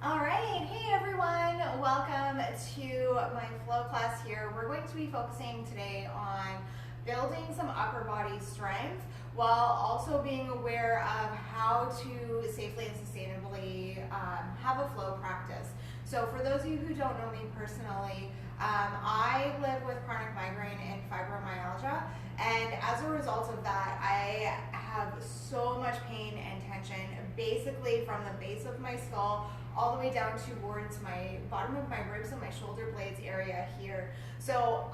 All right, hey everyone, welcome to my flow class here. We're going to be focusing today on building some upper body strength while also being aware of how to safely and sustainably have a flow practice. So for those of you who don't know me personally, I live with chronic migraine and fibromyalgia, and as a result of that, I have so much pain and tension, basically from the base of my skull all the way down towards my bottom of my ribs and my shoulder blades area here. So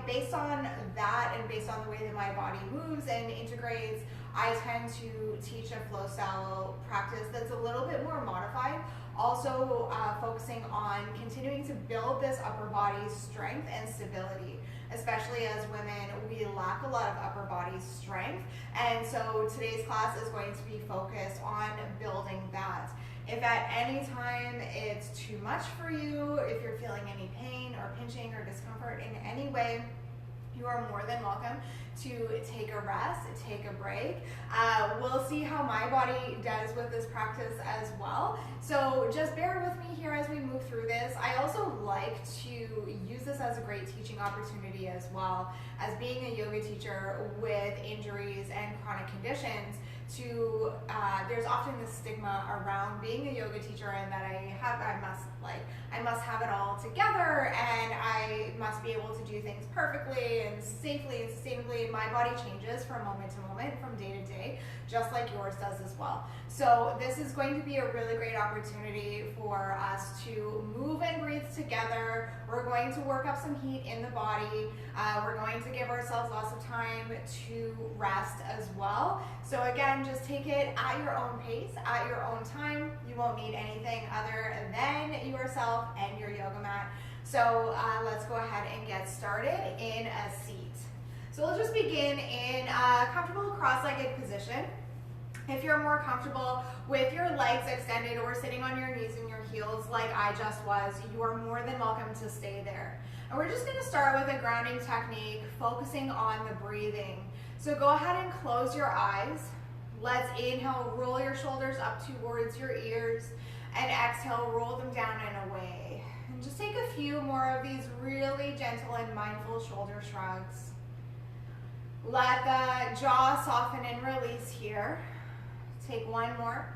based on that and based on the way that my body moves and integrates, I tend to teach a flow style practice that's a little bit more modified, also focusing on continuing to build this upper body strength and stability. Especially as women, we lack a lot of upper body strength, and so today's class is going to be focused on building that. If at any time it's too much for you, if you're feeling any pain or pinching or discomfort in any way, you are more than welcome to take a rest, take a break. We'll see how my body does with this practice as well. So just bear with me here as we move through this. I also like to use this as a great teaching opportunity as well, as being a yoga teacher with injuries and chronic conditions. There's often this stigma around being a yoga teacher and that I must have it all together and I must be able to do things perfectly and safely and sustainably. My body changes from moment to moment, from day to day, just like yours does as well. So this is going to be a really great opportunity for us to move and breathe together. We're going to work up some heat in the body. We're going to give ourselves lots of time to rest as well. So again, just take it at your own pace, at your own time. You won't need anything other than yourself and your yoga mat. So let's go ahead and get started in a seat. So we'll just begin in a comfortable cross-legged position. If you're more comfortable with your legs extended or sitting on your knees and your heels like I just was, you are more than welcome to stay there. And we're just going to start with a grounding technique, focusing on the breathing. So go ahead and close your eyes. Let's inhale, roll your shoulders up towards your ears, and exhale, roll them down and away. And just take a few more of these really gentle and mindful shoulder shrugs. Let the jaw soften and release here. Take one more.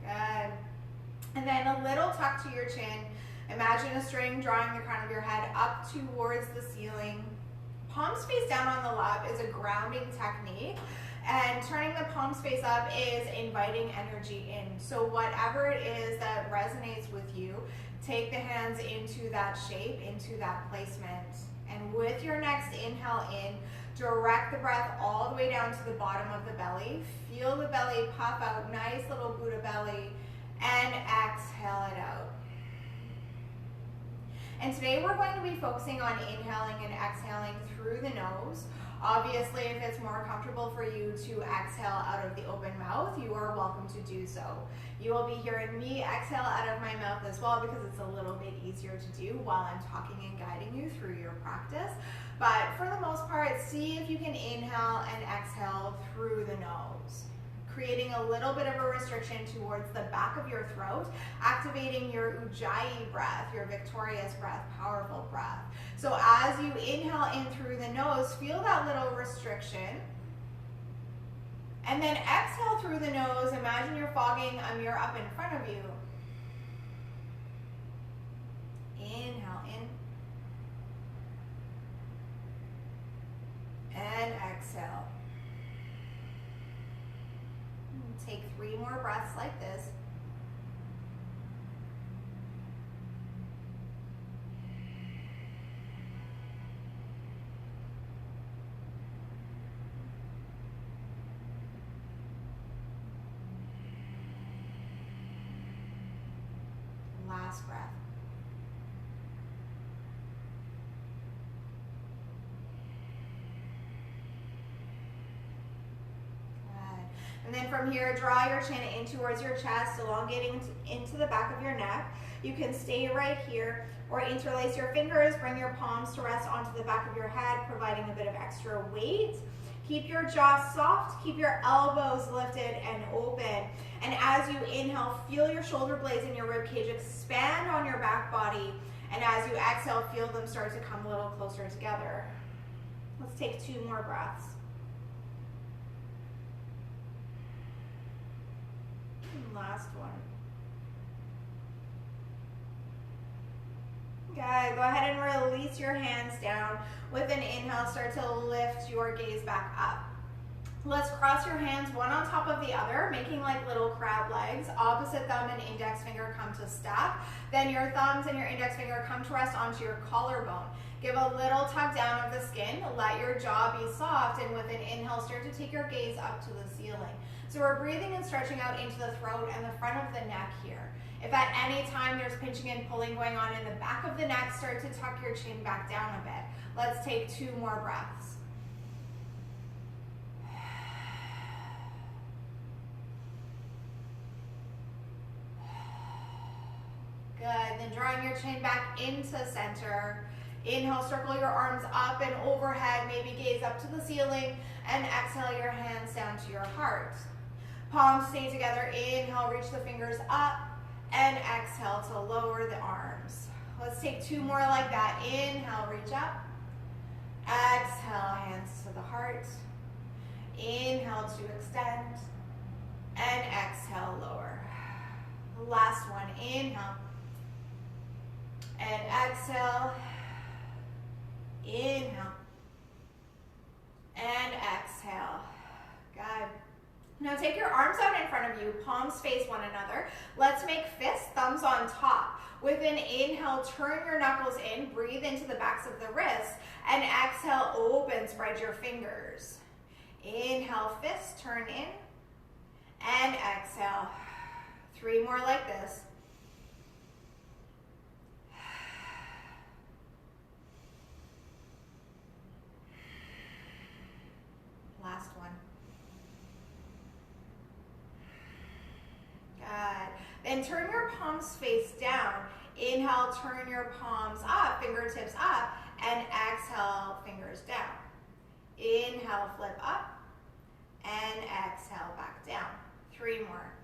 Good. And then a little tuck to your chin. Imagine a string drawing the crown of your head up towards the ceiling. Palms face down on the lap is a grounding technique, and turning the palms face up is inviting energy in. So whatever it is that resonates with you, take the hands into that shape, into that placement. And with your next inhale in, direct the breath all the way down to the bottom of the belly. Feel the belly puff out, nice little Buddha belly, and exhale it out. And today we're going to be focusing on inhaling and exhaling through the nose. Obviously, if it's more comfortable for you to exhale out of the open mouth, you are welcome to do so. You will be hearing me exhale out of my mouth as well because it's a little bit easier to do while I'm talking and guiding you through your practice. But for the most part, see if you can inhale and exhale through the nose, creating a little bit of a restriction towards the back of your throat, activating your Ujjayi breath, your victorious breath, powerful breath. So as you inhale in through the nose, feel that little restriction. And then exhale through the nose. Imagine you're fogging a mirror up in front of you. Inhale in. And exhale. Take 3 more breaths like this. Last breath. And then from here, draw your chin in towards your chest, elongating into the back of your neck. You can stay right here or interlace your fingers, bring your palms to rest onto the back of your head, providing a bit of extra weight. Keep your jaw soft, keep your elbows lifted and open. And as you inhale, feel your shoulder blades and your rib cage expand on your back body. And as you exhale, feel them start to come a little closer together. Let's take 2 more breaths. And last one. Good. Go ahead and release your hands down. With an inhale, start to lift your gaze back up. Let's cross your hands one on top of the other, making like little crab legs. Opposite thumb and index finger come to stack. Then your thumbs and your index finger come to rest onto your collarbone. Give a little tug down of the skin. Let your jaw be soft, and with an inhale, start to take your gaze up to the ceiling. So we're breathing and stretching out into the throat and the front of the neck here. If at any time there's pinching and pulling going on in the back of the neck, start to tuck your chin back down a bit. Let's take 2 more breaths. Good. Then drawing your chin back into center. Inhale, circle your arms up and overhead, maybe gaze up to the ceiling, and exhale your hands down to your heart. Palms stay together. Inhale, reach the fingers up, and exhale to lower the arms. Let's take 2 more like that. Inhale, reach up. Exhale, hands to the heart. Inhale to extend, and exhale, lower. Last one. Inhale. And exhale, inhale, and exhale. Good. Now take your arms out in front of you, palms face one another. Let's make fists, thumbs on top. With an inhale, turn your knuckles in, breathe into the backs of the wrists, and exhale, open, spread your fingers. Inhale, fists, turn in, and exhale. 3 more like this. Last one. Good. Then turn your palms face down. Inhale, turn your palms up, fingertips up, and exhale, fingers down. Inhale, flip up, and exhale, back down. 3 more.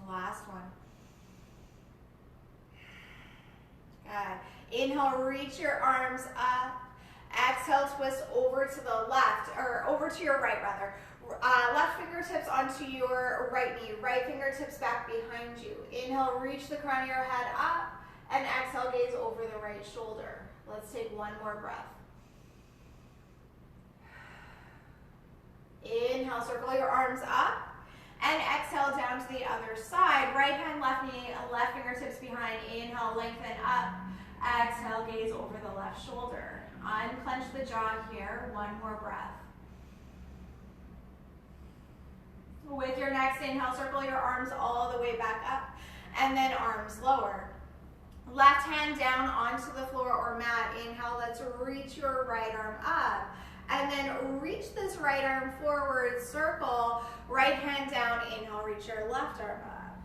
Last one. Good. Inhale, reach your arms up. Exhale, twist over to the left, or over to your right rather. Left fingertips onto your right knee, right fingertips back behind you. Inhale, reach the crown of your head up, and exhale, gaze over the right shoulder. Let's take 1 more breath. Inhale, circle your arms up. And exhale down to the other side. Right hand, left knee, left fingertips behind. Inhale, lengthen up. Exhale, gaze over the left shoulder. Unclench the jaw here. 1 more breath. With your next inhale, circle your arms all the way back up. And then arms lower. Left hand down onto the floor or mat. Inhale, let's reach your right arm up. And then reach this right arm forward, circle, right hand down, inhale, reach your left arm up.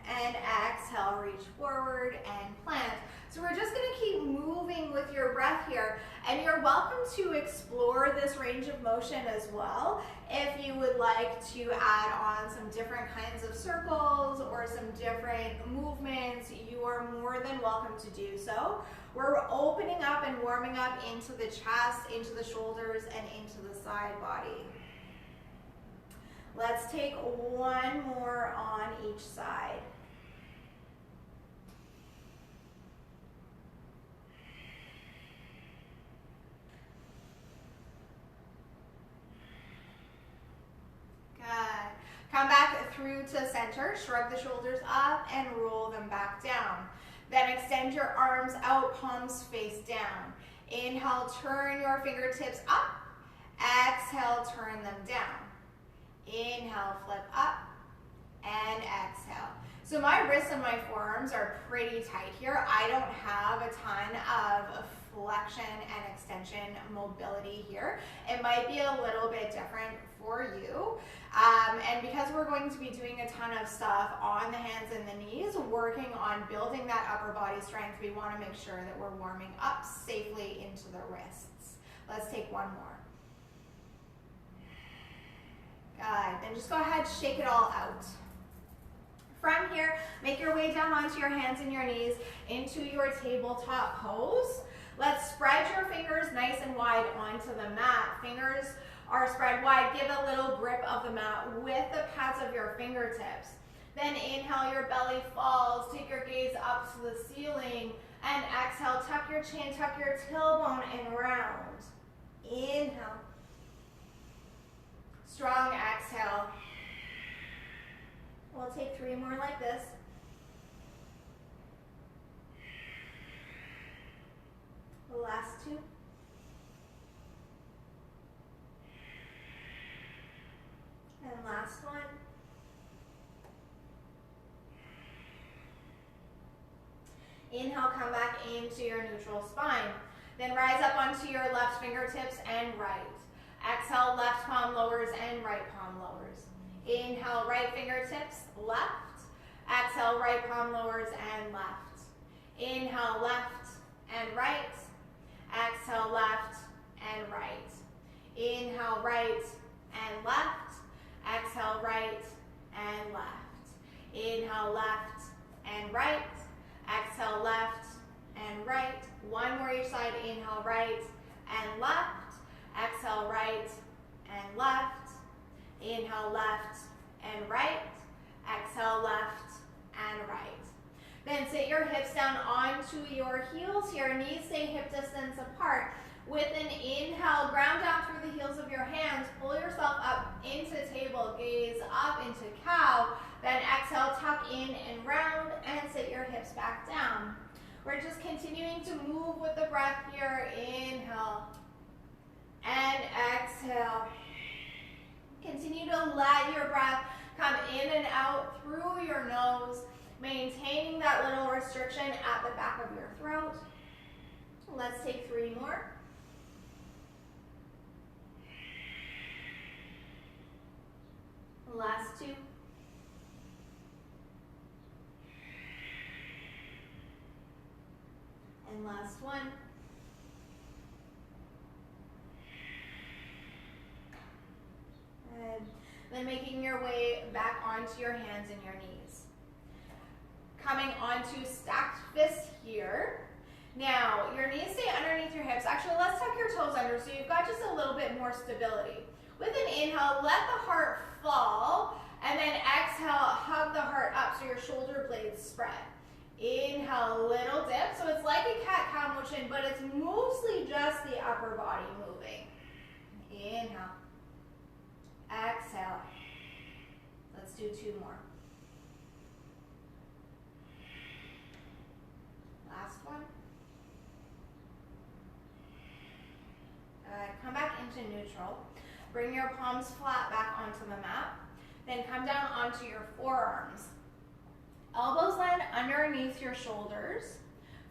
And exhale, reach forward and plant. So we're just gonna keep moving with your breath here. And you're welcome to explore this range of motion as well. If you would like to add on some different kinds of circles or some different movements, you are more than welcome to do so. We're opening up and warming up into the chest, into the shoulders, and into the side body. Let's take 1 more on each side. Good. Come back through to center, shrug the shoulders up, and roll them back down. Then extend your arms out, palms face down. Inhale, turn your fingertips up. Exhale, turn them down. Inhale, flip up, and exhale. So my wrists and my forearms are pretty tight here. I don't have a ton of flexion and extension mobility here. It might be a little bit different for you. And because we're going to be doing a ton of stuff on the hands and the knees, working on building that upper body strength, we want to make sure that we're warming up safely into the wrists. Let's take one more. Good. Then just go ahead, shake it all out. From here, make your way down onto your hands and your knees into your tabletop pose. Let's spread your fingers nice and wide onto the mat. Fingers are spread wide. Give a little grip of the mat with the pads of your fingertips. Then inhale, your belly falls. Take your gaze up to the ceiling. And exhale, tuck your chin, tuck your tailbone and round. Inhale. Strong exhale. We'll take 3 more like this. The last 2. And last one. Inhale, come back into your neutral spine. Then rise up onto your left fingertips and right. Exhale, left palm lowers and right palm lowers. Inhale, right fingertips, left. Exhale, right palm lowers and left. Inhale, left and right. Exhale, left and right. Inhale, right and left. Exhale, right and left. Inhale, left and right. Exhale, left and right. One more each side. Inhale, right and left. Exhale, right and left. Inhale, left and right. Exhale, left and right. Then sit your hips down onto your heels here. Knees stay hip distance apart. With an inhale, ground down through the heels of your hands. Pull yourself up into table. Gaze up into cow. Then exhale, tuck in and round and sit your hips back down. We're just continuing to move with the breath here. Inhale and exhale. Continue to let your breath come in and out through your nose, maintaining that little restriction at the back of your throat. Let's take 3 more. Last 2. And last 1. Good. Then making your way back onto your hands and your knees. Coming onto stacked fists here. Now, your knees stay underneath your hips. Actually, let's tuck your toes under so you've got just a little bit more stability. With an inhale, let the heart fall, and then exhale, hug the heart up so your shoulder blades spread. Inhale, little dip. So it's like a cat-cow motion, but it's mostly just the upper body moving. Inhale. Exhale. Let's do 2 more. Last one. Come back into neutral. Bring your palms flat back onto the mat. Then come down onto your forearms. Elbows land underneath your shoulders.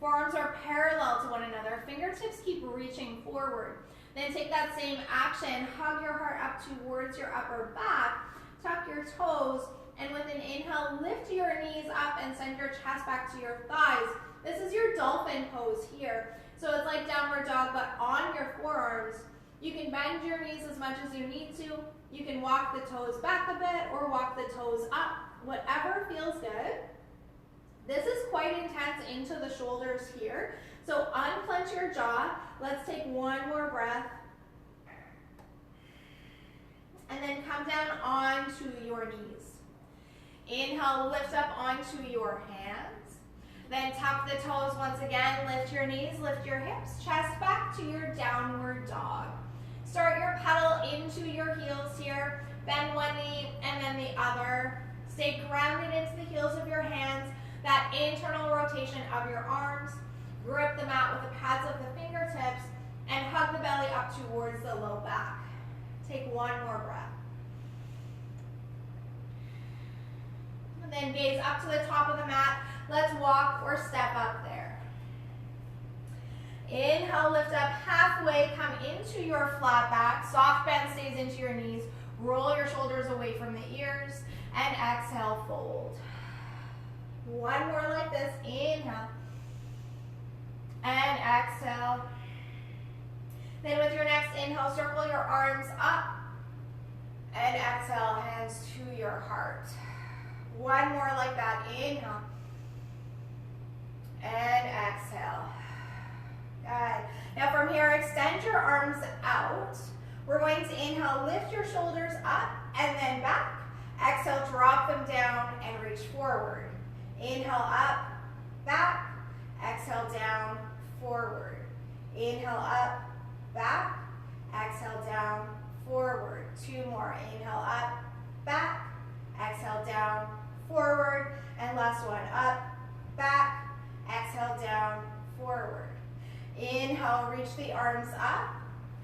Forearms are parallel to one another. Fingertips keep reaching forward. Then take that same action. Hug your heart up towards your upper back. Tuck your toes. And with an inhale, lift your knees up and send your chest back to your thighs. This is your dolphin pose here. So it's like downward dog, but on your forearms. You can bend your knees as much as you need to. You can walk the toes back a bit or walk the toes up. Whatever feels good. This is quite intense into the shoulders here. So unclench your jaw. Let's take 1 more breath. And then come down onto your knees. Inhale, lift up onto your hands. Then tuck the toes once again. Lift your knees, lift your hips. Chest back to your downward dog. Start your pedal into your heels here. Bend one knee and then the other. Stay grounded into the heels of your hands. That internal rotation of your arms. Grip the mat with the pads of the fingertips and hug the belly up towards the low back. Take 1 more breath. And then gaze up to the top of the mat. Let's walk or step up there. Inhale, lift up halfway, come into your flat back. Soft bend stays into your knees. Roll your shoulders away from the ears. And exhale, fold. 1 more like this. Inhale. And exhale. Then with your next inhale, circle your arms up. And exhale, hands to your heart. One more like that. Inhale. And exhale. Good. Now from here, extend your arms out. We're going to inhale, lift your shoulders up and then back. Exhale, drop them down and reach forward. Inhale up, back. Exhale, down, forward. Inhale up, back. Exhale, down, forward. Two more. Inhale up, back. Exhale, down, forward. And last one, up, back. Exhale, down, forward. Inhale, reach the arms up.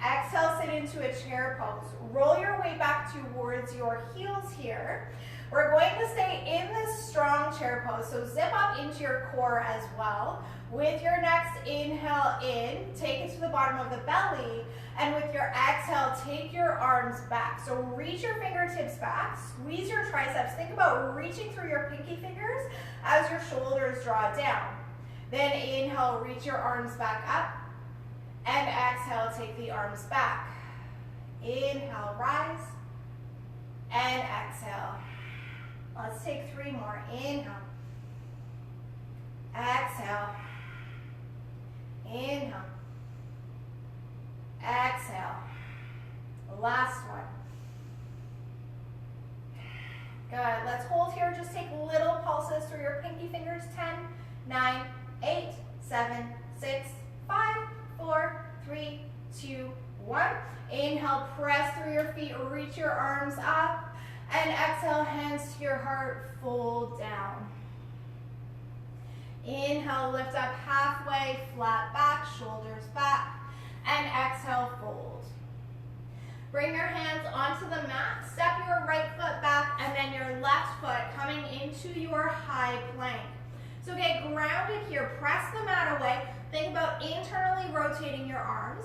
Exhale, sit into a chair pose. Roll your way back towards your heels here. We're going to stay in this strong chair pose, so zip up into your core as well. With your next inhale in, take it to the bottom of the belly, and with your exhale, take your arms back. So reach your fingertips back, squeeze your triceps. Think about reaching through your pinky fingers as your shoulders draw down. Then inhale, reach your arms back up, and exhale, take the arms back. Inhale, rise, and exhale. Let's take three more. Inhale, exhale, inhale, exhale. Last one. Good. Let's hold here. Just take little pulses through your pinky fingers. 10, 9, 8, 7, 6, 5, 4, 3, 2, 1. Inhale, press through your feet, reach your arms up. And exhale, hands to your heart, fold down. Inhale, lift up halfway, flat back, shoulders back. And exhale, fold. Bring your hands onto the mat, step your right foot back, and then your left foot coming into your high plank. So get grounded here, press the mat away. Think about internally rotating your arms.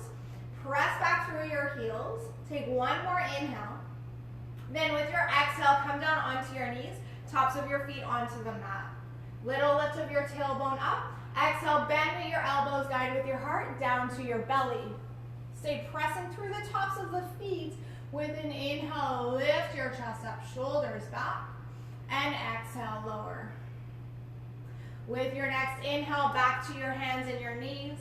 Press back through your heels. Take one more inhale. Then with your exhale, come down onto your knees, tops of your feet onto the mat. Little lift of your tailbone up. Exhale, bend with your elbows, guide with your heart, down to your belly. Stay pressing through the tops of the feet. With an inhale, lift your chest up, shoulders back, and exhale, lower. With your next inhale, back to your hands and your knees.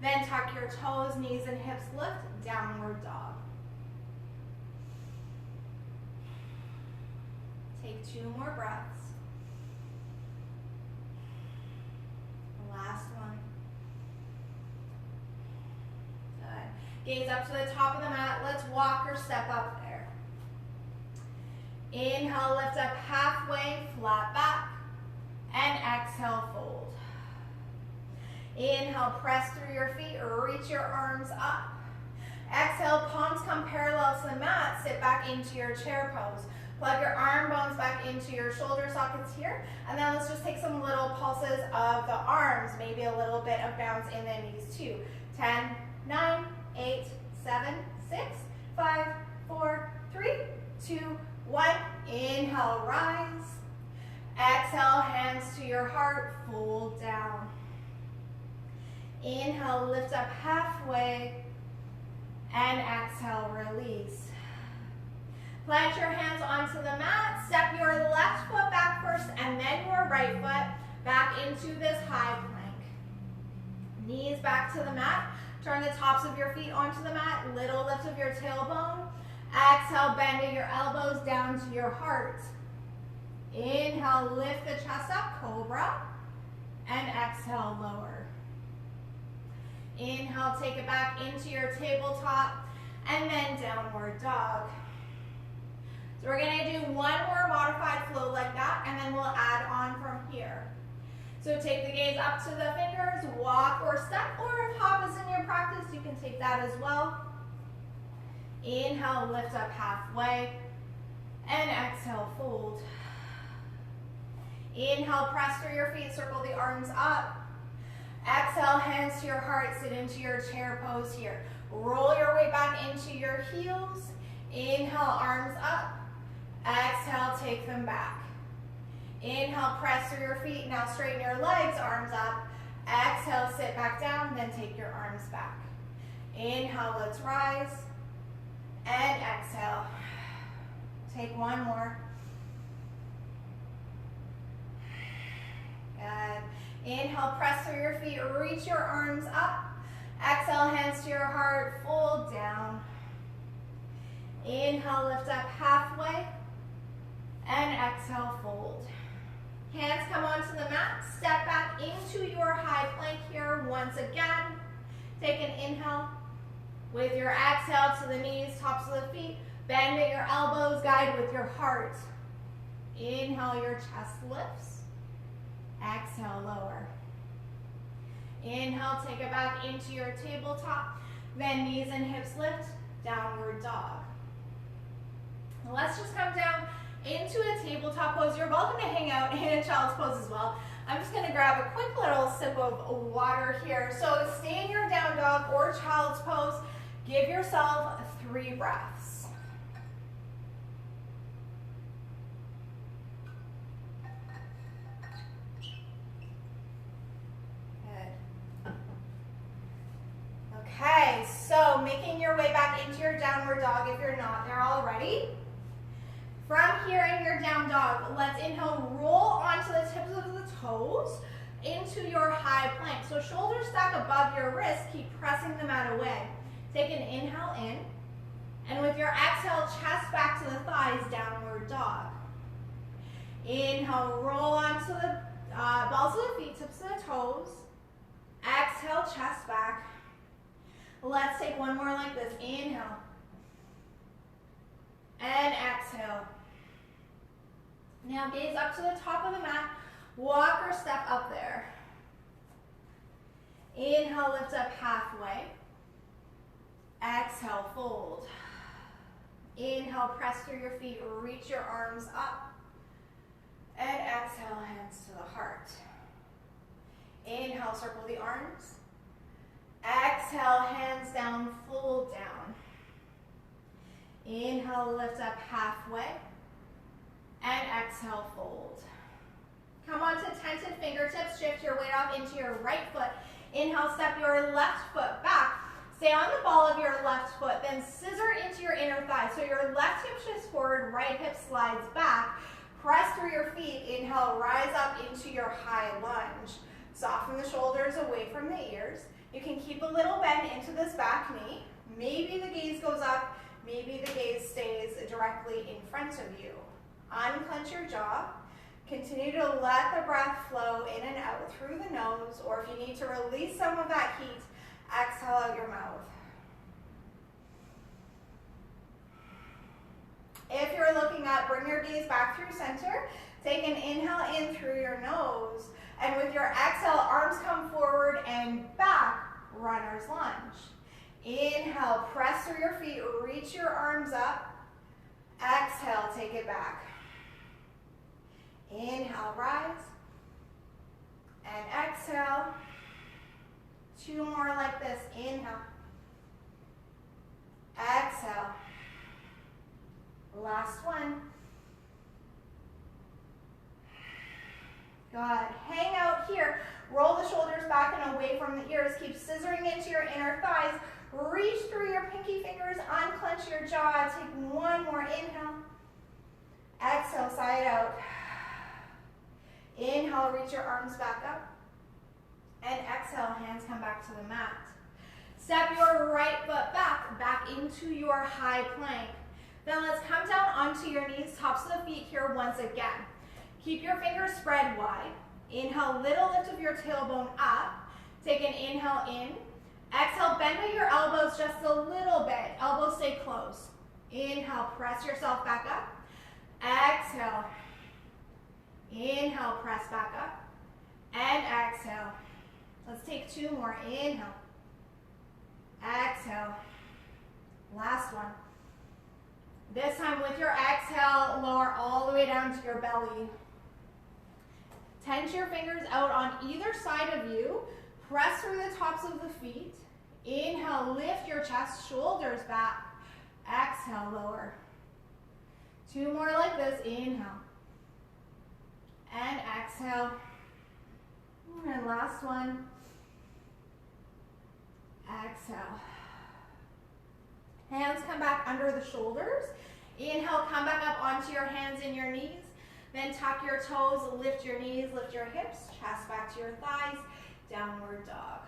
Then tuck your toes, knees and hips lift, downward dog. Take two more breaths. Last one. Good. Gaze up to the top of the mat. Let's walk or step up there. Inhale, lift up halfway, flat back. And exhale, fold. Inhale, press through your feet, reach your arms up. Exhale, palms come parallel to the mat, sit back into your chair pose. Plug your arm bones back into your shoulder sockets here. And then let's just take some little pulses of the arms, maybe a little bit of bounce in the knees too. 10, 9, 8, 7, 6, 5, 4, 3, 2, 1. Inhale, rise. Exhale, hands to your heart, fold down. Inhale, lift up halfway, and exhale, release. Plant your hands onto the mat, step your left foot back first, and then your right foot back into this high plank. Knees back to the mat, turn the tops of your feet onto the mat, little lift of your tailbone. Exhale, bending your elbows down to your heart. Inhale, lift the chest up, cobra, and exhale, lower. Inhale, take it back into your tabletop, and then downward dog. So we're gonna do one more modified flow like that, and then we'll add on from here. So take the gaze up to the fingers, walk or step, or if hop is in your practice, you can take that as well. Inhale, lift up halfway, and exhale, fold. Inhale, press through your feet, circle the arms up. Exhale, hands to your heart, sit into your chair pose here. Roll your way back into your heels. Inhale, arms up. Exhale, take them back. Inhale, press through your feet. Now straighten your legs, arms up. Exhale, sit back down, then take your arms back. Inhale, let's rise. And exhale. Take one more. Good. Inhale, press through your feet, reach your arms up. Exhale, hands to your heart, fold down. Inhale, lift up halfway. And exhale, fold. Hands come onto the mat, step back into your high plank here once again. Take an inhale. With your exhale to the knees, tops of the feet, bend at your elbows, guide with your heart. Inhale, your chest lifts. Exhale, lower. Inhale, take it back into your tabletop. Then knees and hips lift, downward dog. Let's just come down into a tabletop pose. You're welcome to hang out in a child's pose as well. I'm just going to grab a quick little sip of water here. So stay in your down dog or child's pose. Give yourself 3 breaths. Good. Okay, so making your way back into your downward dog if you're not there already. From here in your down dog, let's inhale, roll onto the tips of the toes into your high plank. So shoulders stack above your wrists, keep pressing the mat away. Take an inhale in, and with your exhale, chest back to the thighs, downward dog. Inhale, roll onto the balls of the feet, tips of the toes. Exhale, chest back. Let's take one more like this. Inhale. And exhale. Now gaze up to the top of the mat. Walk or step up there. Inhale, lift up halfway. Exhale, fold. Inhale, press through your feet, reach your arms up. And exhale, hands to the heart. Inhale, circle the arms. Exhale, hands down, fold down. Inhale, lift up halfway. And exhale, fold. Come on to tented fingertips. Shift your weight off into your right foot. Inhale, step your left foot back. Stay on the ball of your left foot, then scissor into your inner thigh. So your left hip shifts forward, right hip slides back. Press through your feet. Inhale, rise up into your high lunge. Soften the shoulders away from the ears. You can keep a little bend into this back knee. Maybe the gaze goes up, maybe the gaze stays directly in front of you. Unclench your jaw. Continue to let the breath flow in and out through the nose, or if you need to release some of that heat, exhale out your mouth. If you're looking up, bring your gaze back through center. Take an inhale in through your nose. And with your exhale, arms come forward and back, runner's lunge. Inhale, press through your feet, reach your arms up. Exhale, take it back. Inhale, rise. And exhale. 2 more like this. Inhale. Exhale. Last one. Good. Hang out here. Roll the shoulders back and away from the ears. Keep scissoring into your inner thighs. Reach through your pinky fingers. Unclench your jaw. Take one more inhale. Exhale, side out. Inhale, reach your arms back up. And exhale, hands come back to the mat. Step your right foot back into your high plank. Then let's come down onto your knees, tops of the feet here once again. Keep your fingers spread wide. Inhale, little lift of your tailbone up. Take an inhale in. Exhale, bend at your elbows just a little bit. Elbows stay close. Inhale, press yourself back up. Exhale. Inhale, press back up. And exhale. Let's take 2 more. Inhale. Exhale. Last one. This time with your exhale, lower all the way down to your belly. Tense your fingers out on either side of you. Press through the tops of the feet. Inhale, lift your chest, shoulders back. Exhale, lower. 2 more like this. Inhale. And exhale. And last one. Exhale. under the shoulders. Inhale, come back up onto your hands and your knees. Then tuck your toes, lift your knees, lift your hips, chest back to your thighs, downward dog.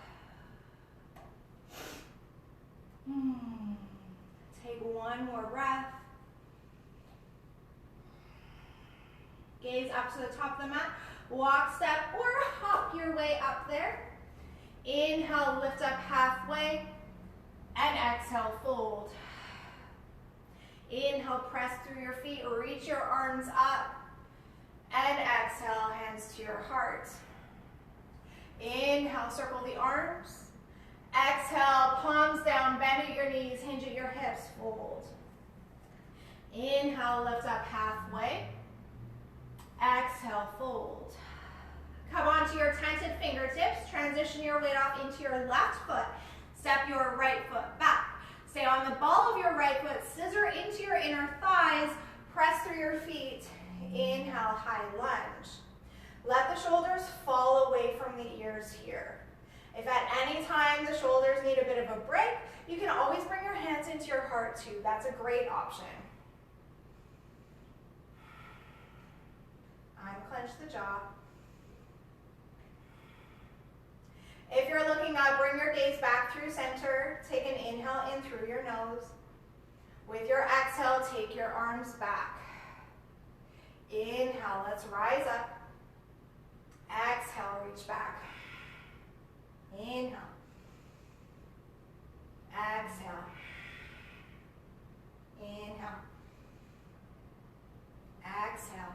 Take one more breath. Gaze up to the top of the mat. Walk, step, or hop your way up there. Inhale, lift up halfway. And exhale, fold. Inhale, press through your feet, reach your arms up. And exhale, hands to your heart. Inhale, circle the arms. Exhale, palms down, bend at your knees, hinge at your hips, fold. Inhale, lift up halfway. Exhale, fold. Come onto your tented fingertips. Transition your weight off into your left foot. Step your right foot back. Stay on the ball of your right foot. Scissor into your inner thighs. Press through your feet. Inhale, high lunge. Let the shoulders fall away from the ears here. If at any time the shoulders need a bit of a break, you can always bring your hands into your heart too. That's a great option. Unclench the jaw. If you're looking up, bring your gaze back through center. Take an inhale in through your nose. With your exhale, take your arms back. Inhale, let's rise up. Exhale, reach back. Inhale. Exhale. Inhale. Exhale.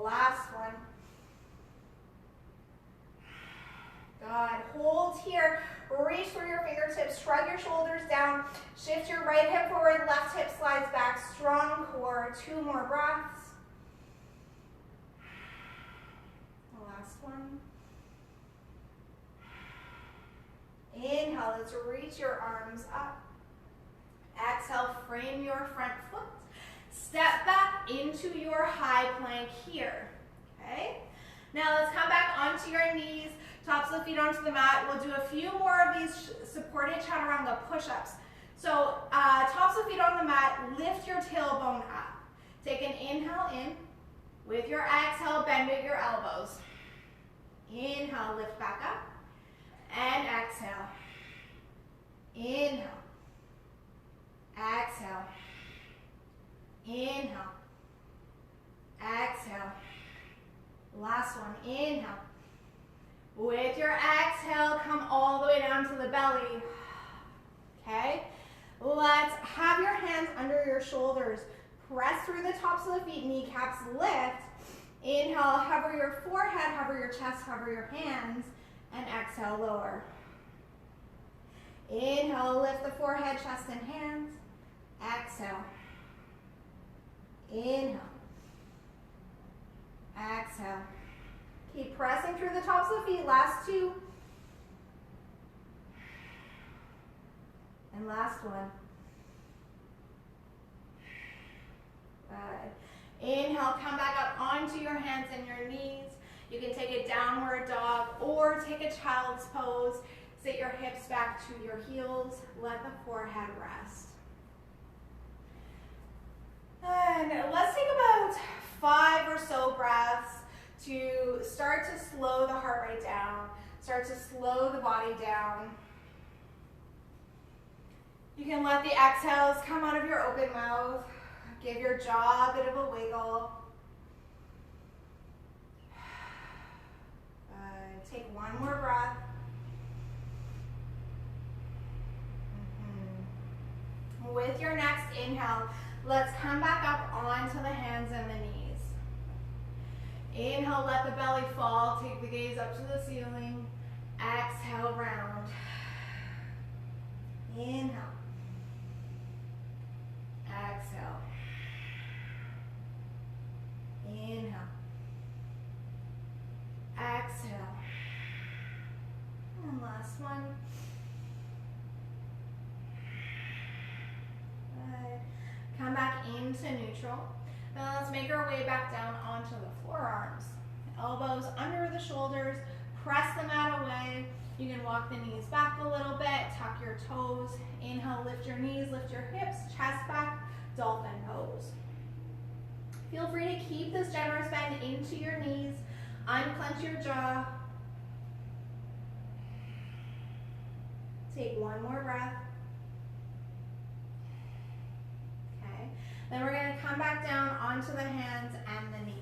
Last one. Good. Hold here. Reach through your fingertips. Shrug your shoulders down. Shift your right hip forward. Left hip slides back. Strong core. 2 more breaths. Last one. Inhale. Let's reach your arms up. Exhale. Frame your front foot. Step back into your high plank here. Okay? Now let's come back onto your knees. Tops of the feet onto the mat. We'll do a few more of these supported chaturanga push-ups. So tops of the feet on the mat, lift your tailbone up. Take an inhale in. With your exhale, bend at your elbows. Inhale, lift back up. And exhale. Inhale. Exhale. Inhale. Exhale. Last one. Inhale. With your exhale, come all the way down to the belly. Okay? Let's have your hands under your shoulders. Press through the tops of the feet, kneecaps lift. Inhale, hover your forehead, hover your chest, hover your hands, and exhale, lower. Inhale, lift the forehead, chest, and hands. Exhale. Inhale. Exhale. Keep pressing through the tops of the feet. Last 2. And last one. Good. Inhale, come back up onto your hands and your knees. You can take a downward dog or take a child's pose. Sit your hips back to your heels. Let the forehead rest. And let's take about 5 or so breaths to start to slow the heart rate down, start to slow the body down. You can let the exhales come out of your open mouth. Give your jaw a bit of a wiggle. Take one more breath. With your next inhale, let's come back up onto the hands and the knees. Inhale, let the belly fall. Take the gaze up to the ceiling. Exhale, round. Inhale. Exhale. Inhale. Exhale. And last one. Good. Come back into neutral. Now let's make our way back down onto the forearms. Elbows under the shoulders. Press the mat away. You can walk the knees back a little bit. Tuck your toes. Inhale. Inhale, lift your knees, lift your hips, chest back, dolphin pose. Feel free to keep this generous bend into your knees, unclench your jaw. Take one more breath. Okay, then we're going to come back down onto the hands and the knees.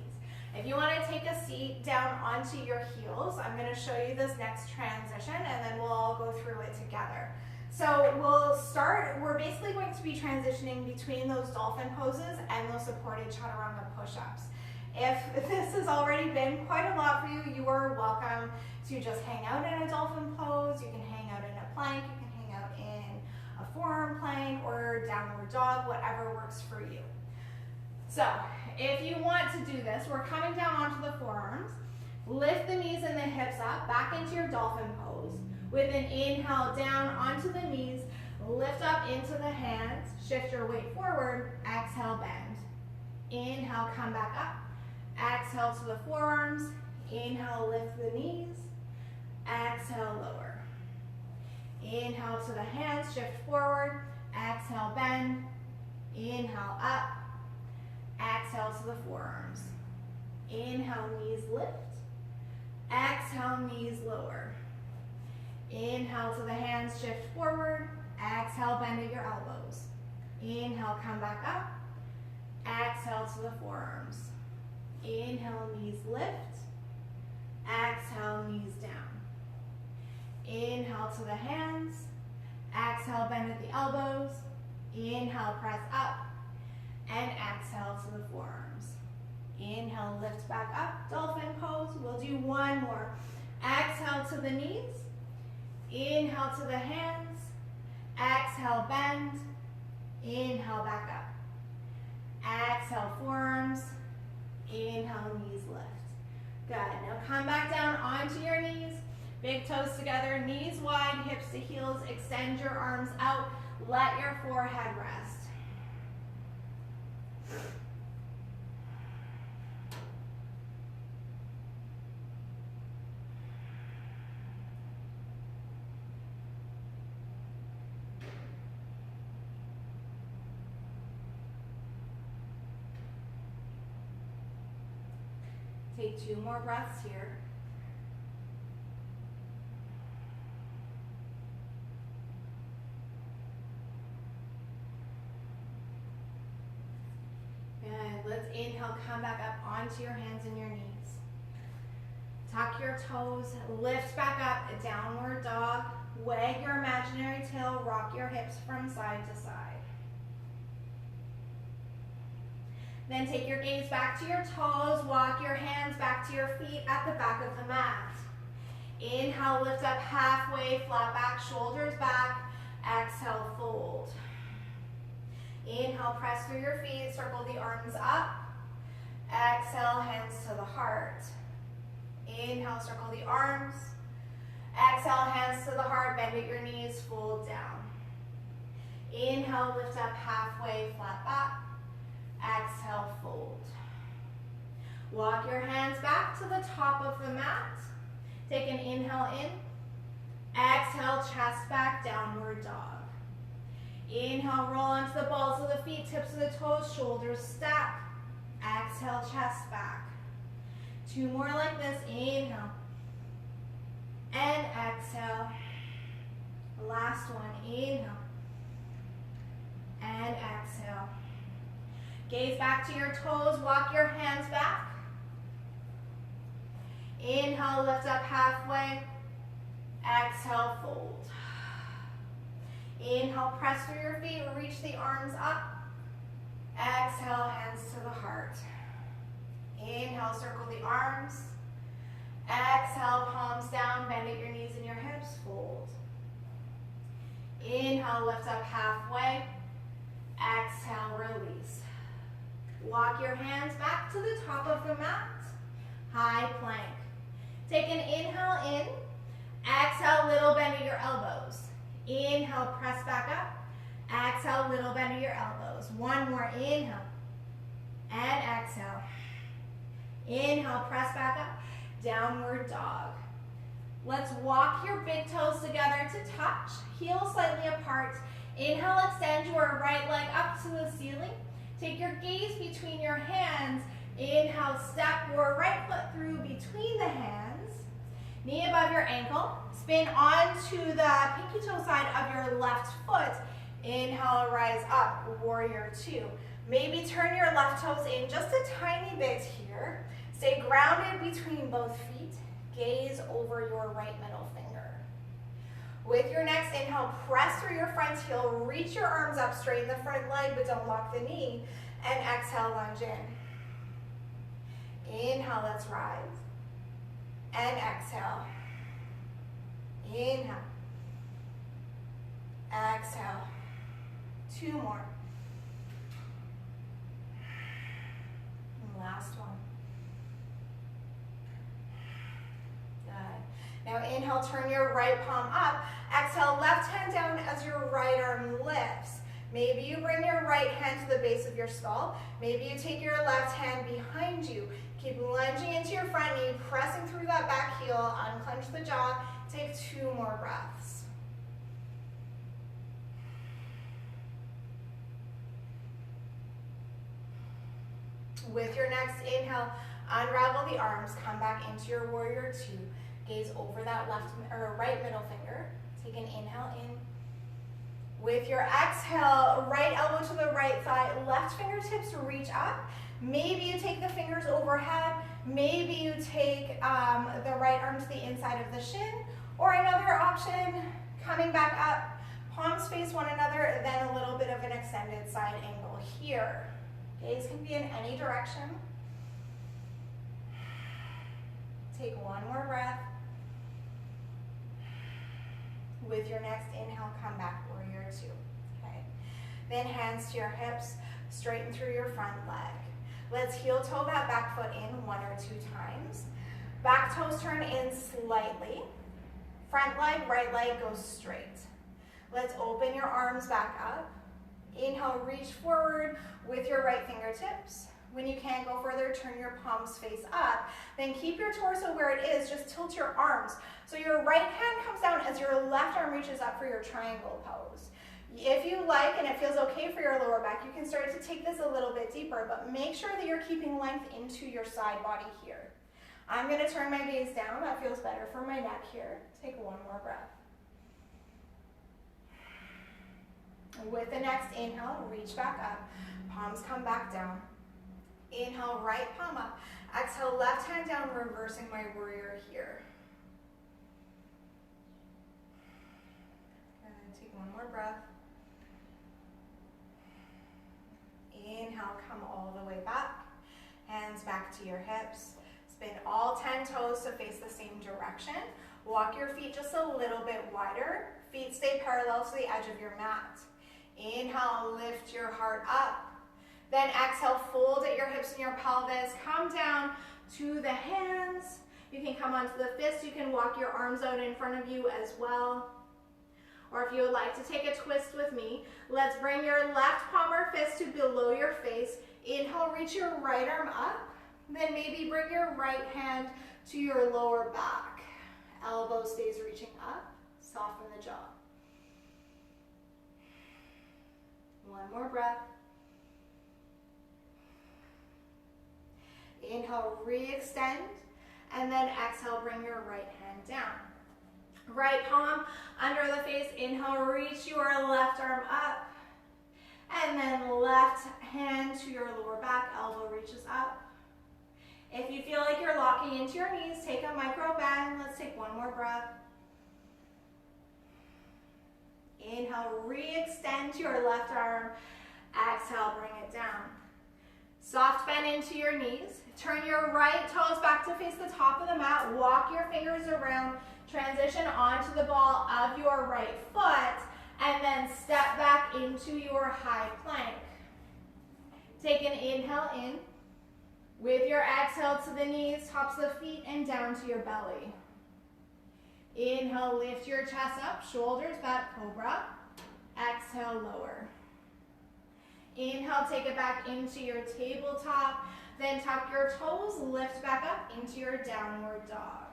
If you want to take a seat down onto your heels, I'm going to show you this next transition and then we'll all go through it together. So we'll start, we're basically going to be transitioning between those dolphin poses and those supported chaturanga push-ups. If this has already been quite a lot for you, you are welcome to just hang out in a dolphin pose. You can hang out in a plank, you can hang out in a forearm plank or downward dog, whatever works for you. So if you want to do this, we're coming down onto the forearms. Lift the knees and the hips up, back into your dolphin pose. With an inhale down onto the knees, lift up into the hands, shift your weight forward, exhale, bend. Inhale, come back up. Exhale to the forearms. Inhale, lift the knees. Exhale, lower. Inhale to the hands, shift forward. Exhale, bend. Inhale, up. Exhale to the forearms. Inhale, knees lift. Exhale, knees lower. Inhale to the hands, shift forward. Exhale, bend at your elbows. Inhale, come back up. Exhale to the forearms. Inhale, knees lift. Exhale, knees down. Inhale to the hands. Exhale, bend at the elbows. Inhale, press up. And exhale to the forearms. Inhale, lift back up, dolphin pose. We'll do one more. Exhale to the knees. Inhale to the hands. Exhale, bend. Inhale, back up. Exhale, forearms. Inhale, knees lift. Good. Now come back down onto your knees. Big toes together, knees wide, hips to heels. Extend your arms out. Let your forehead rest. Take 2 more breaths here. Good. Let's inhale, come back up onto your hands and your knees. Tuck your toes, lift back up, downward dog. Wag your imaginary tail, rock your hips from side to side. Then take your gaze back to your toes, walk your hands back to your feet at the back of the mat. Inhale, lift up halfway, flat back, shoulders back. Exhale, fold. Inhale, press through your feet, circle the arms up. Exhale, hands to the heart. Inhale, circle the arms. Exhale, hands to the heart, bend at your knees, fold down. Inhale, lift up halfway, flat back. Exhale, fold. Walk your hands back to the top of the mat. Take an inhale in. Exhale, chest back, downward dog. Inhale, roll onto the balls of the feet, tips of the toes, shoulders stack. Exhale, chest back. 2 more like this. Inhale. And exhale. Last one. Inhale. And exhale. Gaze back to your toes, walk your hands back. Inhale, lift up halfway. Exhale, fold. Inhale, press through your feet, reach the arms up. Exhale, hands to the heart. Inhale, circle the arms. Exhale, palms down, bend at your knees and your hips, fold. Inhale, lift up halfway. Exhale, release. Walk your hands back to the top of the mat. High plank. Take an inhale in. Exhale, little bend at your elbows. Inhale, press back up. Exhale, little bend at your elbows. 1 more, inhale. And exhale. Inhale, press back up. Downward dog. Let's walk your big toes together to touch. Heels slightly apart. Inhale, extend your right leg up to the ceiling. Take your gaze between your hands. Inhale, step your right foot through between the hands. Knee above your ankle. Spin onto the pinky toe side of your left foot. Inhale, rise up, warrior two. Maybe turn your left toes in just a tiny bit here. Stay grounded between both feet. Gaze over your right middle finger. With your next inhale, press through your front heel. Reach your arms up, straighten the front leg, but don't lock the knee. And exhale, lunge in. Inhale, let's rise. And exhale. Inhale. Exhale. Two more. And last one. Good. Now inhale, turn your right palm up. Exhale, left hand down as your right arm lifts. Maybe you bring your right hand to the base of your skull. Maybe you take your left hand behind you. Keep lunging into your front knee, pressing through that back heel, unclench the jaw. Take two more breaths. With your next inhale, unravel the arms, come back into your warrior two. Gaze over that left or right middle finger. Take an inhale in. With your exhale, right elbow to the right thigh, left fingertips reach up. Maybe you take the fingers overhead. Maybe you take the right arm to the inside of the shin. Or another option, coming back up, palms face one another, then a little bit of an extended side angle here. Gaze can be in any direction. Take one more breath. With your next inhale, come back, warrior two. Okay. Then hands to your hips, straighten through your front leg. Let's heel toe that back foot in one or two times. Back toes turn in slightly. Front leg, right leg goes straight. Let's open your arms back up. Inhale, reach forward with your right fingertips. When you can't go further, turn your palms face up. Then keep your torso where it is, just tilt your arms. So your right hand comes down as your left arm reaches up for your triangle pose. If you like and it feels okay for your lower back, you can start to take this a little bit deeper, but make sure that you're keeping length into your side body here. I'm gonna turn my gaze down. That feels better for my neck here. Take one more breath. With the next inhale, reach back up. Palms come back down. Inhale, right palm up. Exhale, left hand down, reversing my warrior here. Good. Take one more breath. Inhale, come all the way back. Hands back to your hips. Spin all 10 toes to face the same direction. Walk your feet just a little bit wider. Feet stay parallel to the edge of your mat. Inhale, lift your heart up. Then exhale, fold at your hips and your pelvis. Come down to the hands. You can come onto the fists. You can walk your arms out in front of you as well. Or if you would like to take a twist with me, let's bring your left palm or fist to below your face. Inhale, reach your right arm up. Then maybe bring your right hand to your lower back. Elbow stays reaching up. Soften the jaw. One more breath. Inhale, re-extend, and then exhale, bring your right hand down. Right palm under the face. Inhale, reach your left arm up, and then left hand to your lower back, elbow reaches up. If you feel like you're locking into your knees, take a micro bend. Let's take one more breath. Inhale, re-extend your left arm. Exhale, bring it down. Soft bend into your knees. Turn your right toes back to face the top of the mat. Walk your fingers around. Transition onto the ball of your right foot. And then step back into your high plank. Take an inhale in. With your exhale to the knees, tops of the feet, and down to your belly. Inhale, lift your chest up, shoulders back, cobra. Exhale, lower. Inhale, take it back into your tabletop. Then tuck your toes, lift back up into your downward dog.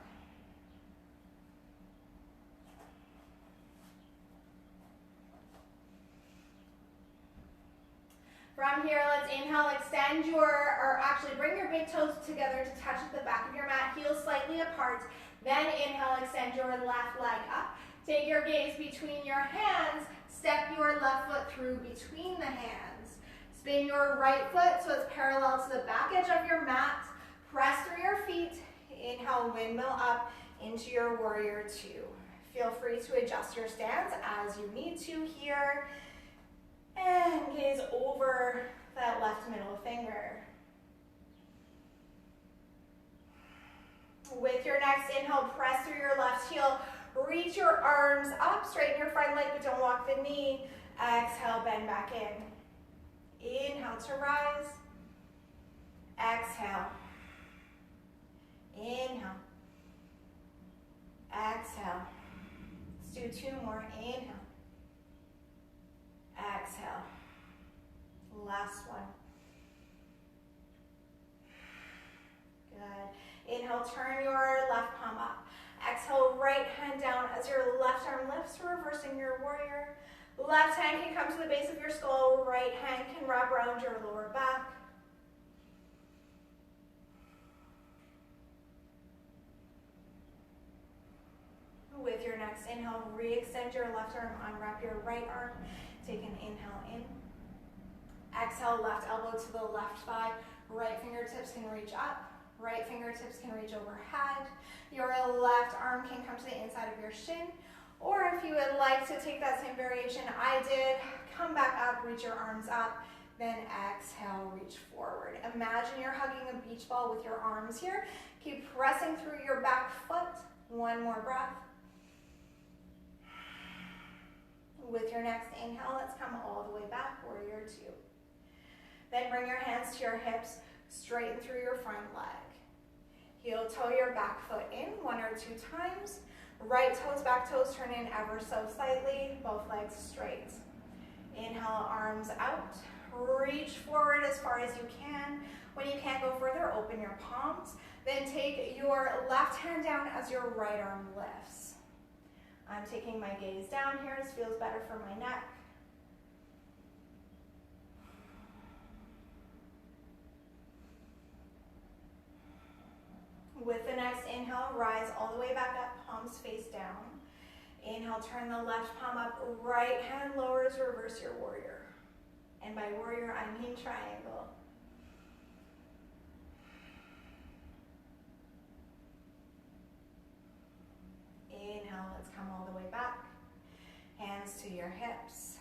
From here, let's inhale, extend bring your big toes together to touch at the back of your mat, heels slightly apart. Then inhale, extend your left leg up. Take your gaze between your hands, step your left foot through between the hands. Spin your right foot so it's parallel to the back edge of your mat. Press through your feet. Inhale, windmill up into your warrior two. Feel free to adjust your stance as you need to here. And gaze over that left middle finger. With your next inhale, press through your left heel. Reach your arms up, straighten your front leg, but don't walk the knee. Exhale, bend back in. Inhale to rise. Exhale. Inhale. Exhale. Let's do two more. Inhale. Exhale. Last one. Good. Inhale, turn your left palm up. Exhale, right hand down as your left arm lifts, reversing your warrior. Left hand can come to the base of your skull. Right hand can wrap around your lower back. With your next inhale, re-extend your left arm, unwrap your right arm. Take an inhale in. Exhale, left elbow to the left thigh. Right fingertips can reach up. Right fingertips can reach overhead. Your left arm can come to the inside of your shin. Or if you would like to take that same variation I did, come back up, reach your arms up, then exhale, reach forward. Imagine you're hugging a beach ball with your arms here. Keep pressing through your back foot. One more breath. With your next inhale, let's come all the way back, warrior two. Then bring your hands to your hips, straighten through your front leg. Heel toe your back foot in 1 or 2 times. Right toes, back toes turn in ever so slightly, both legs straight. Inhale, arms out. Reach forward as far as you can. When you can't go further, open your palms. Then take your left hand down as your right arm lifts. I'm taking my gaze down here. This feels better for my neck. With the next inhale, rise all the way back up, palms face down. Inhale, turn the left palm up, right hand lowers, reverse your warrior. And by warrior, I mean triangle. Inhale, let's come all the way back. Hands to your hips.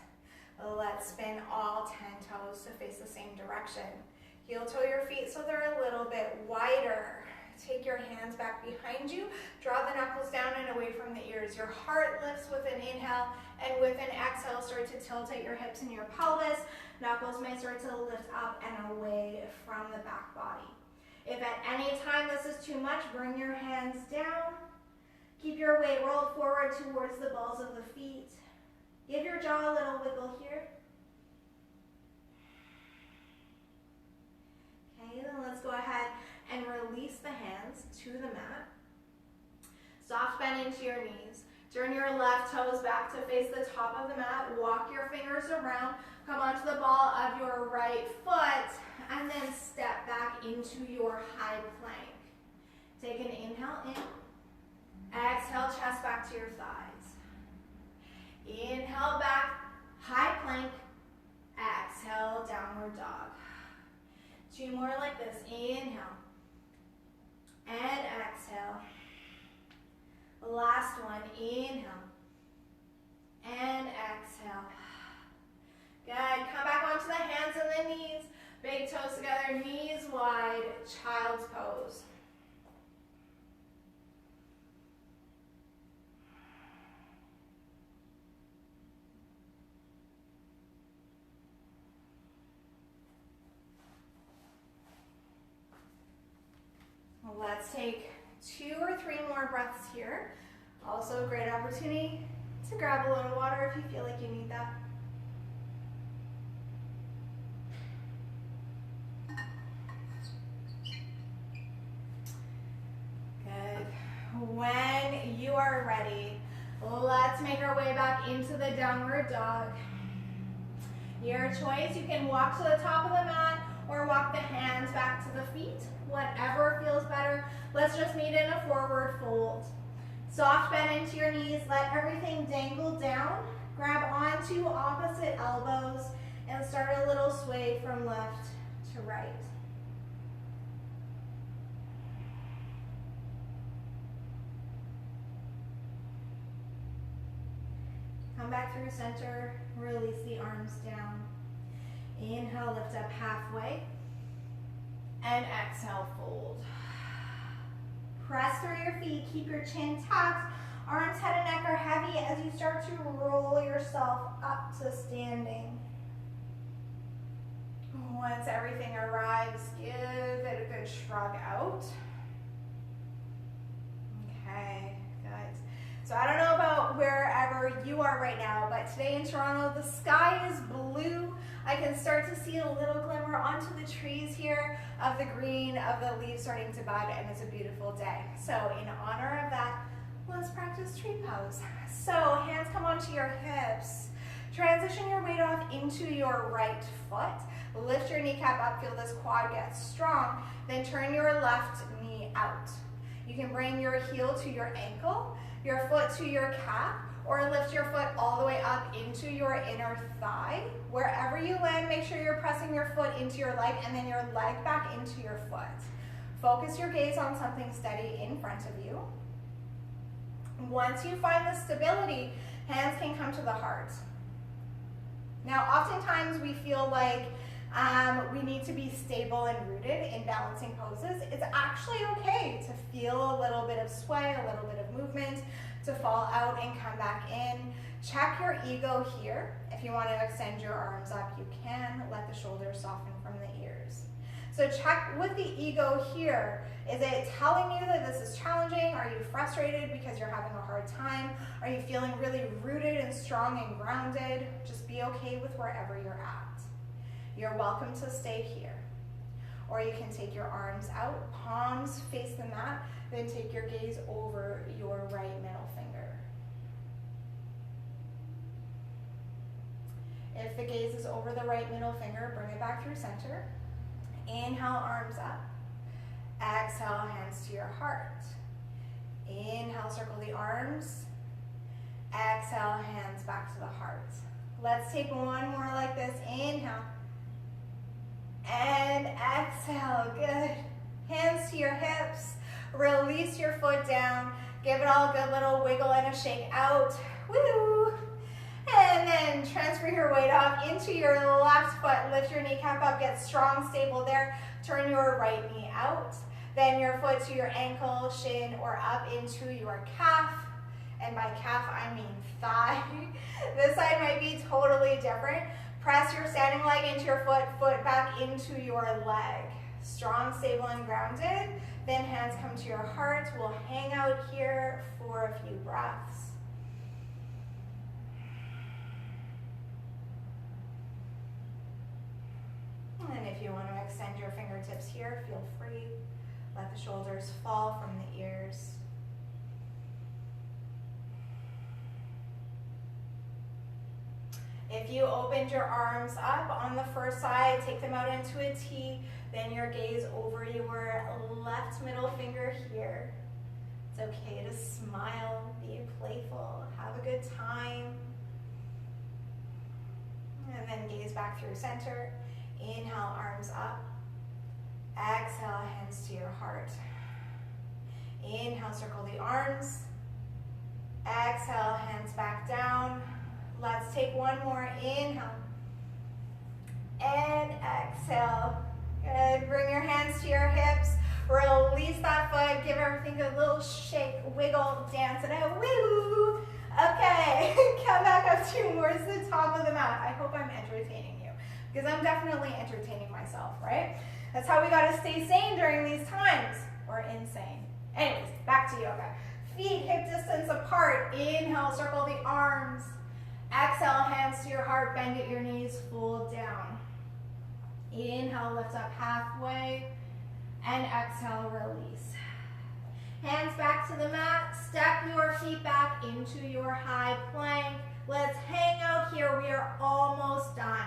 Let's spin all 10 toes to face the same direction. Heel toe your feet so they're a little bit wider. Take your hands back behind you. Draw the knuckles down and away from the ears. Your heart lifts with an inhale, and with an exhale, start to tilt at your hips and your pelvis. Knuckles may start to lift up and away from the back body. If at any time this is too much, bring your hands down. Keep your weight rolled forward towards the balls of the feet. Give your jaw a little wiggle here. Okay, then let's go ahead and release the hands to the mat. Soft bend into your knees. Turn your left toes back to face the top of the mat. Walk your fingers around. Come onto the ball of your right foot, and then step back into your high plank. Take an inhale in. Exhale, chest back to your thighs. Inhale back, high plank. Exhale, downward dog. 2 more like this. Inhale. And exhale. Last one. Inhale. And exhale. Good. Come back onto the hands and the knees. Big toes together, knees wide, child's pose. Let's take 2 or 3 more breaths here. Also a great opportunity to grab a little water if you feel like you need that. Good. When you are ready, let's make our way back into the downward dog. Your choice, you can walk to the top of the mat or walk the hands back to the feet, whatever feels better. Let's just meet in a forward fold. Soft bend into your knees, let everything dangle down. Grab onto opposite elbows and start a little sway from left to right. Come back through center, release the arms down. Inhale, lift up halfway, and exhale, fold. Press through your feet, keep your chin tucked. Arms, head, and neck are heavy as you start to roll yourself up to standing. Once everything arrives, give it a good shrug out. Okay, good. So I don't know about wherever you are right now, but today in Toronto, the sky is blue. I can start to see a little glimmer onto the trees here of the green of the leaves starting to bud, and it's a beautiful day. So in honor of that, let's practice tree pose. So hands come onto your hips. Transition your weight off into your right foot. Lift your kneecap up, feel this quad get strong. Then turn your left knee out. You can bring your heel to your ankle, your foot to your calf, or lift your foot all the way up into your inner thigh. Wherever you land, make sure you're pressing your foot into your leg and then your leg back into your foot. Focus your gaze on something steady in front of you. Once you find the stability, hands can come to the heart. Now, oftentimes we feel like we need to be stable and rooted in balancing poses. It's actually okay to feel a little bit of sway, a little bit of movement, to fall out and come back in. Check your ego here. If you want to extend your arms up, you can. Let the shoulders soften from the ears. So check with the ego here. Is it telling you that this is challenging? Are you frustrated because you're having a hard time? Are you feeling really rooted and strong and grounded? Just be okay with wherever you're at. You're welcome to stay here. Or you can take your arms out, palms face the mat, then take your gaze over your right middle finger. If the gaze is over the right middle finger, bring it back through center. Inhale, arms up. Exhale, hands to your heart. Inhale, circle the arms. Exhale, hands back to the heart. Let's take one more like this. Inhale. And exhale, good. Hands to your hips. Release your foot down. Give it all a good little wiggle and a shake out. Woo! And then transfer your weight off into your left foot. Lift your kneecap up, get strong, stable there. Turn your right knee out. Then your foot to your ankle, shin, or up into your calf. And by calf, I mean thigh. This side might be totally different. Press your standing leg into your foot, foot back into your leg. Strong, stable, and grounded. Then hands come to your heart. We'll hang out here for a few breaths. And if you want to extend your fingertips here, feel free. Let the shoulders fall from the ears. If you opened your arms up on the first side, take them out into a T, then your gaze over your left middle finger here. It's okay to smile, be playful, have a good time. And then gaze back through center. Inhale, arms up. Exhale, hands to your heart. Inhale, circle the arms. Exhale, hands back down. Let's take one more. Inhale. And exhale. Good. Bring your hands to your hips. Release that foot. Give everything a little shake, wiggle, dance it out. Woo! Okay. Come back up towards the top of the mat. I hope I'm entertaining you, because I'm definitely entertaining myself, right? That's how we got to stay sane during these times. Or insane. Anyways, back to yoga. Feet hip distance apart. Inhale, circle the arms. Exhale, hands to your heart, bend at your knees, fold down. Inhale, lift up halfway, and exhale, release. Hands back to the mat, step your feet back into your high plank. Let's hang out here, we are almost done.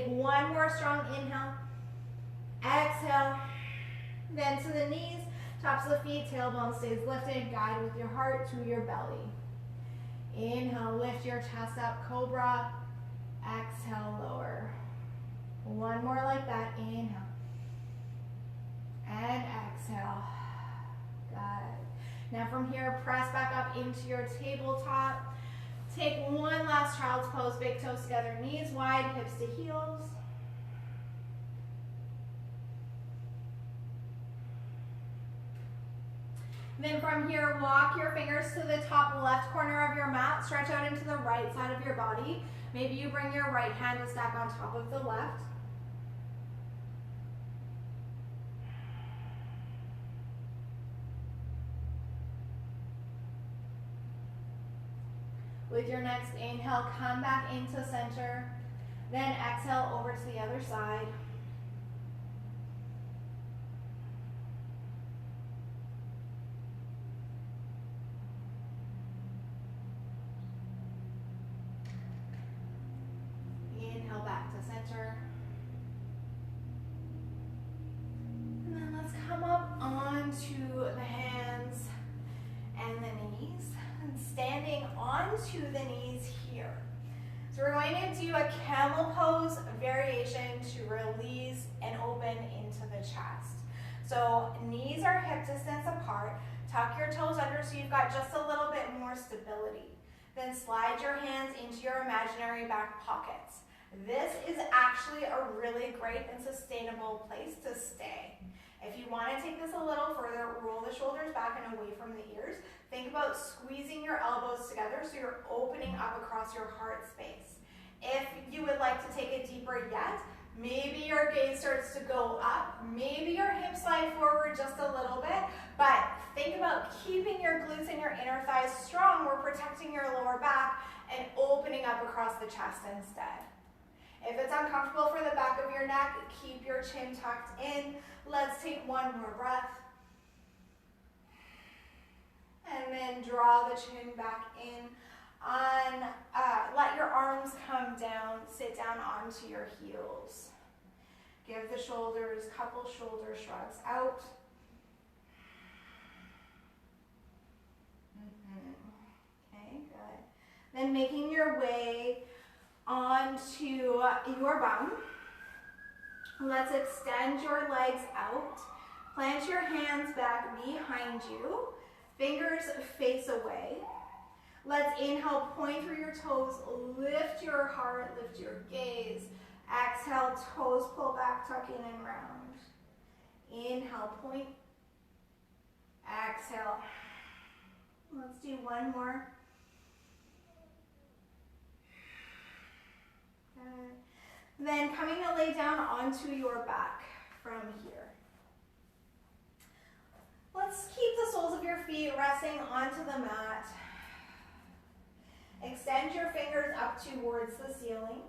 Take one more strong inhale. Exhale. Then to the knees, tops of the feet, tailbone stays lifted. Guide with your heart to your belly. Inhale, lift your chest up, cobra. Exhale, lower. One more like that. Inhale. And exhale. Good. Now from here, press back up into your tabletop. Take one last child's pose, big toes together, knees wide, hips to heels. Then from here, walk your fingers to the top left corner of your mat, stretch out into the right side of your body. Maybe you bring your right hand to stack on top of the left. With your next inhale, come back into center. Then exhale over to the other side. Inhale back to center. And then let's come up onto the hands and the knees. And standing onto the knees here. So we're going to do a camel pose variation to release and open into the chest. So knees are hip distance apart. Tuck your toes under so you've got just a little bit more stability. Then slide your hands into your imaginary back pockets. This is actually a really great and sustainable place to stay. If you want to take this a little further, roll the shoulders back and away from the ears. Think about squeezing your elbows together so you're opening up across your heart space. If you would like to take it deeper yet, maybe your gaze starts to go up, maybe your hips slide forward just a little bit, but think about keeping your glutes and your inner thighs strong. We're protecting your lower back and opening up across the chest instead. If it's uncomfortable for the back of your neck, keep your chin tucked in. Let's take one more breath. And then draw the chin back in. Let your arms come down. Sit down onto your heels. Give the shoulders, couple shoulder shrugs out. Okay, good. Then making your way onto your bum. Let's extend your legs out. Plant your hands back behind you. Fingers face away. Let's inhale, point through your toes, lift your heart, lift your gaze. Exhale, toes pull back, tuck in and round. Inhale, point. Exhale. Let's do one more. Good. Then coming to lay down onto your back from here. Let's keep the soles of your feet resting onto the mat. Extend your fingers up towards the ceiling.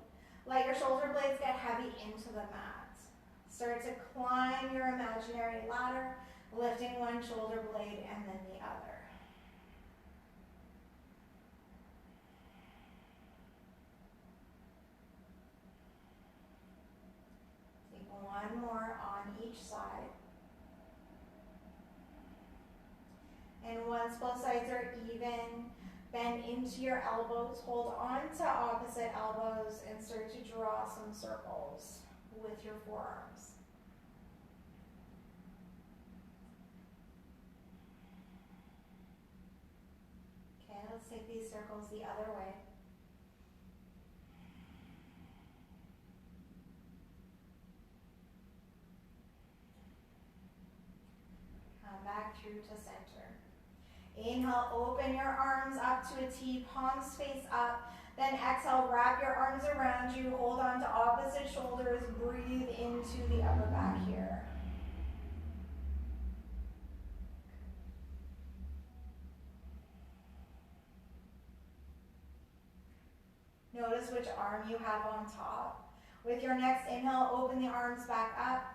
Let your shoulder blades get heavy into the mat. Start to climb your imaginary ladder, lifting one shoulder blade and then the other. Take one more on each side. And once both sides are even, bend into your elbows, hold on to opposite elbows, and start to draw some circles with your forearms. Okay, let's take these circles the other way. Come back through to center. Inhale, open your arms up to a T, palms face up. Then exhale, wrap your arms around you, hold on to opposite shoulders, breathe into the upper back here. Notice which arm you have on top. With your next inhale, open the arms back up.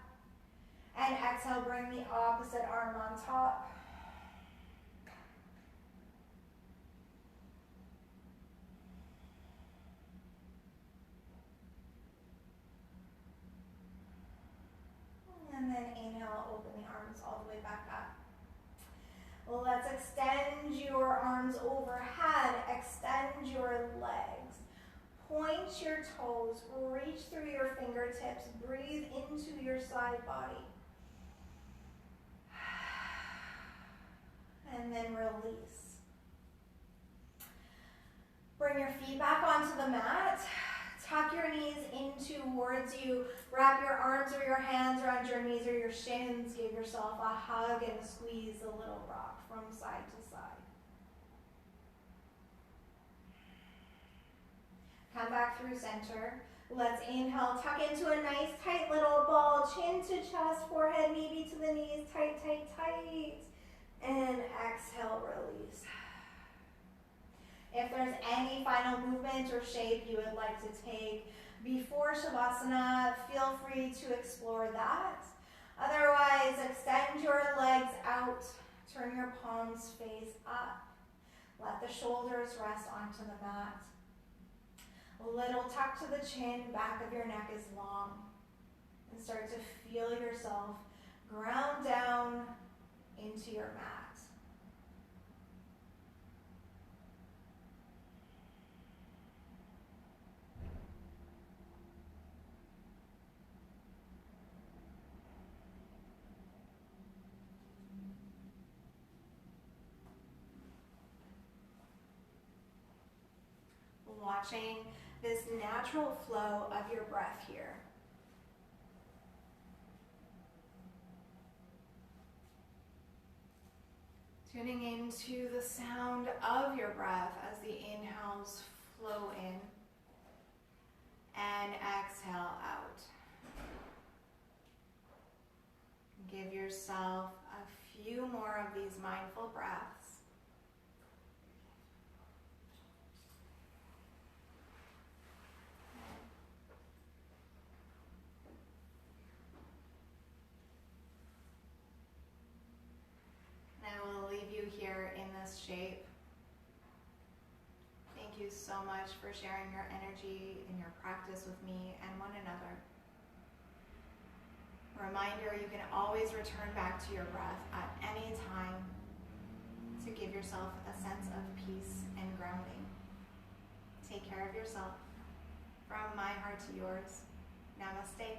And exhale, bring the opposite arm on top. then inhale, open the arms all the way back up. Well, let's extend your arms overhead, extend your legs. Point your toes, reach through your fingertips, breathe into your side body. And then release. Bring your feet back onto the mat. Tuck your knees in towards you. Wrap your arms or your hands around your knees or your shins. Give yourself a hug and squeeze the little rock from side to side. Come back through center. Let's inhale, tuck into a nice tight little ball. Chin to chest, forehead maybe to the knees. Tight, tight, tight. And exhale, release. If there's any final movement or shape you would like to take before Shavasana, feel free to explore that. Otherwise, extend your legs out, turn your palms face up. Let the shoulders rest onto the mat. A little tuck to the chin, back of your neck is long. And start to feel yourself ground down into your mat. Watching this natural flow of your breath here. Tuning into the sound of your breath as the inhales flow in and exhale out. Give yourself a few more of these mindful breaths. I will leave you here in this shape. Thank you so much for sharing your energy and your practice with me and one another. Reminder, you can always return back to your breath at any time to give yourself a sense of peace and grounding. Take care of yourself. From my heart to yours, namaste.